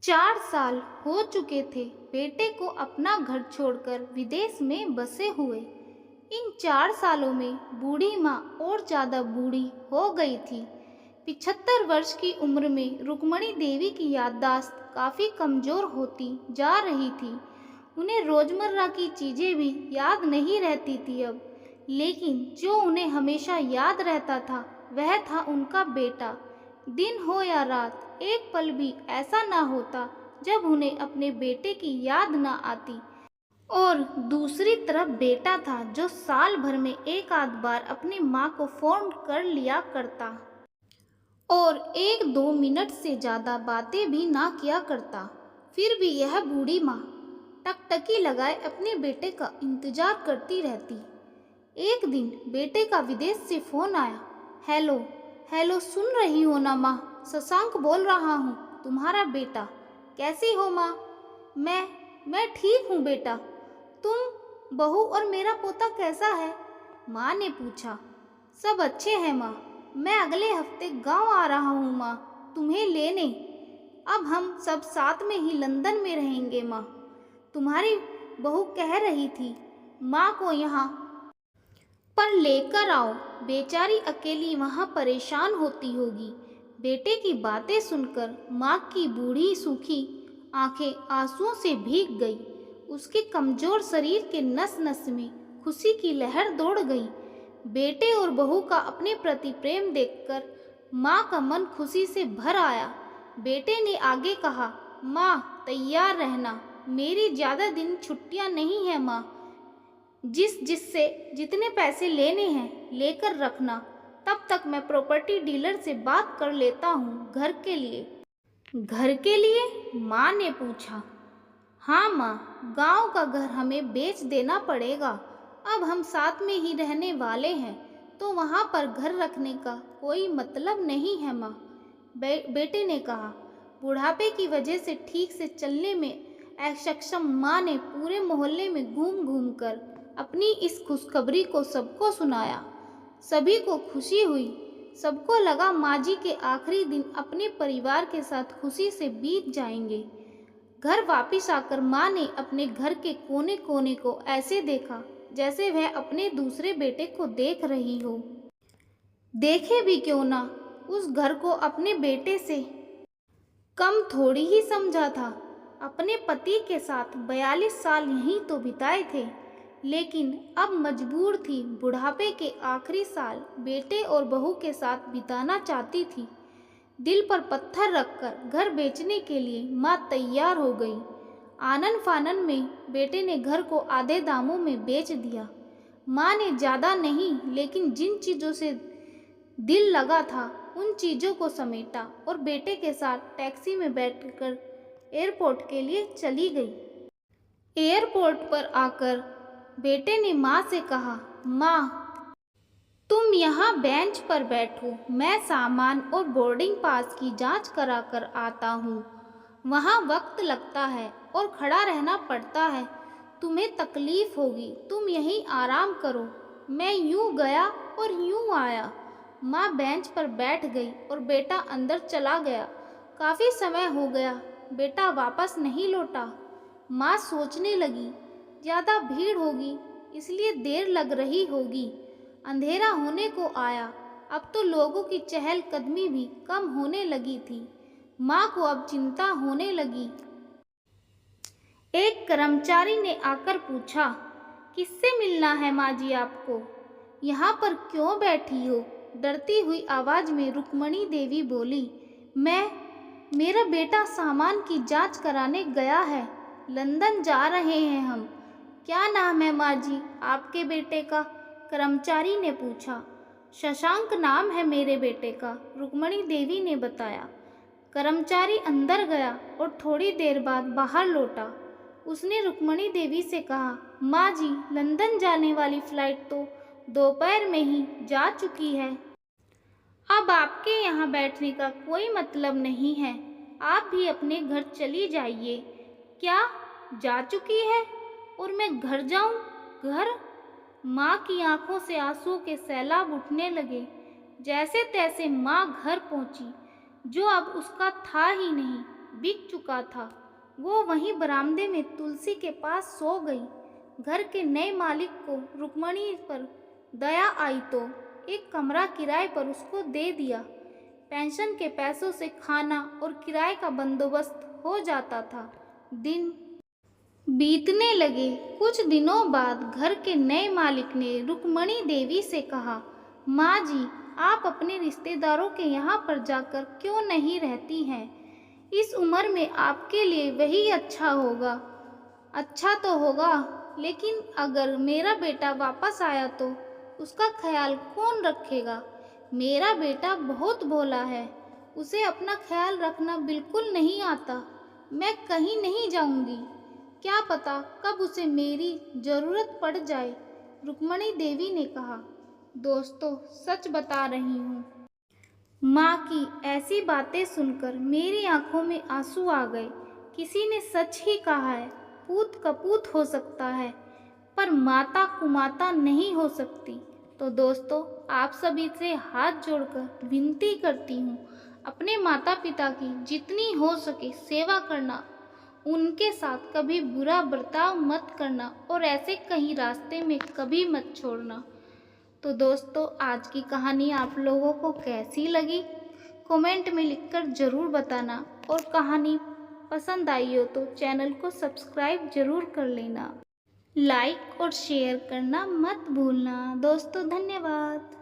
4 साल हो चुके थे बेटे को अपना घर छोड़कर विदेश में बसे हुए। इन 4 सालों में बूढ़ी माँ और ज़्यादा बूढ़ी हो गई थी। 75 वर्ष की उम्र में रुक्मणी देवी की याददाश्त काफ़ी कमज़ोर होती जा रही थी। उन्हें रोज़मर्रा की चीज़ें भी याद नहीं रहती थी अब, लेकिन जो उन्हें हमेशा याद रहता था वह था उनका बेटा। दिन हो या रात, एक पल भी ऐसा ना होता जब उन्हें अपने बेटे की याद ना आती। और दूसरी तरफ बेटा था जो साल भर में एक आध बार अपनी माँ को फ़ोन कर लिया करता और 1-2 मिनट से ज़्यादा बातें भी ना किया करता। फिर भी यह बूढ़ी माँ टकटकी लगाए अपने बेटे का इंतज़ार करती रहती। एक दिन बेटे का विदेश से फ़ोन आया। हेलो हेलो, सुन रही हो ना माँ? शशांक बोल रहा हूँ, तुम्हारा बेटा। कैसी हो माँ? मैं ठीक हूँ बेटा। तुम, बहू और मेरा पोता कैसा है? माँ ने पूछा। सब अच्छे हैं माँ। मैं अगले हफ्ते गांव आ रहा हूँ माँ, तुम्हें लेने। अब हम सब साथ में ही लंदन में रहेंगे माँ। तुम्हारी बहू कह रही थी माँ को यहाँ पर लेकर आओ, बेचारी अकेली वहाँ परेशान होती होगी। बेटे की बातें सुनकर माँ की बूढ़ी सूखी आंखें आंसुओं से भीग गई। उसके कमज़ोर शरीर के नस नस में खुशी की लहर दौड़ गई। बेटे और बहू का अपने प्रति प्रेम देखकर माँ का मन खुशी से भर आया। बेटे ने आगे कहा, माँ तैयार रहना, मेरी ज़्यादा दिन छुट्टियाँ नहीं हैं माँ। जिससे जितने पैसे लेने हैं लेकर रखना। तब तक मैं प्रॉपर्टी डीलर से बात कर लेता हूँ घर के लिए। घर के लिए? माँ ने पूछा। हाँ माँ, गांव का घर हमें बेच देना पड़ेगा। अब हम साथ में ही रहने वाले हैं, तो वहाँ पर घर रखने का कोई मतलब नहीं है माँ। बेटे ने कहा। बुढ़ापे की वजह से ठीक से चलने में अक्षम माँ ने पूरे मोहल्ले में घूम घूम कर अपनी इस खुशखबरी को सबको सुनाया। सभी को खुशी हुई। सबको लगा माँ जी के आखिरी दिन अपने परिवार के साथ खुशी से बीत जाएंगे। घर वापस आकर माँ ने अपने घर के कोने कोने को ऐसे देखा जैसे वह अपने दूसरे बेटे को देख रही हो। देखे भी क्यों ना, उस घर को अपने बेटे से कम थोड़ी ही समझा था। अपने पति के साथ 42 साल यहीं तो बिताए थे, लेकिन अब मजबूर थी बुढ़ापे के आखिरी साल बेटे और बहू के साथ बिताना चाहती थी। दिल पर पत्थर रखकर घर बेचने के लिए माँ तैयार हो गई। आनन फानन में बेटे ने घर को आधे दामों में बेच दिया। माँ ने ज़्यादा नहीं, लेकिन जिन चीज़ों से दिल लगा था उन चीज़ों को समेटा और बेटे के साथ टैक्सी में बैठकर एयरपोर्ट के लिए चली गई। एयरपोर्ट पर आकर बेटे ने माँ से कहा, माँ तुम यहाँ बेंच पर बैठो, मैं सामान और बोर्डिंग पास की जांच करा कर आता हूँ। वहाँ वक्त लगता है और खड़ा रहना पड़ता है, तुम्हें तकलीफ होगी, तुम यहीं आराम करो। मैं यूँ गया और यूँ आया। माँ बेंच पर बैठ गई और बेटा अंदर चला गया। काफ़ी समय हो गया, बेटा वापस नहीं लौटा। माँ सोचने लगी, ज़्यादा भीड़ होगी इसलिए देर लग रही होगी। अंधेरा होने को आया, अब तो लोगों की चहलकदमी भी कम होने लगी थी। माँ को अब चिंता होने लगी। एक कर्मचारी ने आकर पूछा, किससे मिलना है माँ जी आपको? यहाँ पर क्यों बैठी हो? डरती हुई आवाज़ में रुक्मणी देवी बोली, मेरा बेटा सामान की जांच कराने गया है, लंदन जा रहे हैं हम। क्या नाम है माँ जी आपके बेटे का? कर्मचारी ने पूछा। शशांक नाम है मेरे बेटे का, रुक्मणी देवी ने बताया। कर्मचारी अंदर गया और थोड़ी देर बाद बाहर लौटा। उसने रुक्मणी देवी से कहा, माँ जी लंदन जाने वाली फ़्लाइट तो दोपहर में ही जा चुकी है। अब आपके यहाँ बैठने का कोई मतलब नहीं है, आप भी अपने घर चली जाइए। क्या जा चुकी है और मैं घर जाऊँ? घर? माँ की आंखों से आंसुओं के सैलाब उठने लगे। जैसे तैसे माँ घर पहुँची, जो अब उसका था ही नहीं। बिक चुका था। वो वहीं बरामदे में तुलसी के पास सो गई। घर के नए मालिक को रुक्मणी पर दया आई तो एक कमरा किराए पर उसको दे दिया। पेंशन के पैसों से खाना और किराए का बंदोबस्त हो जाता था। दिन बीतने लगे। कुछ दिनों बाद घर के नए मालिक ने रुक्मणी देवी से कहा, माँ जी, आप अपने रिश्तेदारों के यहाँ पर जाकर क्यों नहीं रहती हैं? इस उम्र में आपके लिए वही अच्छा होगा। अच्छा तो होगा, लेकिन अगर मेरा बेटा वापस आया तो उसका ख्याल कौन रखेगा? मेरा बेटा बहुत भोला है, उसे अपना ख्याल रखना बिल्कुल नहीं आता। मैं कहीं नहीं जाऊंगी, क्या पता कब उसे मेरी ज़रूरत पड़ जाए, रुक्मणी देवी ने कहा। दोस्तों, सच बता रही हूँ। माँ की ऐसी बातें सुनकर मेरी आंखों में आंसू आ गए। किसी ने सच ही कहा है, पूत कपूत हो सकता है, पर माता कुमाता नहीं हो सकती। तो दोस्तों, आप सभी से हाथ जोड़कर विनती करती हूँ, अपने माता पिता की जितनी हो सके सेवा करना, उनके साथ कभी बुरा बर्ताव मत करना और ऐसे कहीं रास्ते में कभी मत छोड़ना। तो दोस्तों, आज की कहानी आप लोगों को कैसी लगी कमेंट में लिखकर ज़रूर बताना, और कहानी पसंद आई हो तो चैनल को सब्सक्राइब ज़रूर कर लेना। लाइक और शेयर करना मत भूलना। दोस्तों, धन्यवाद।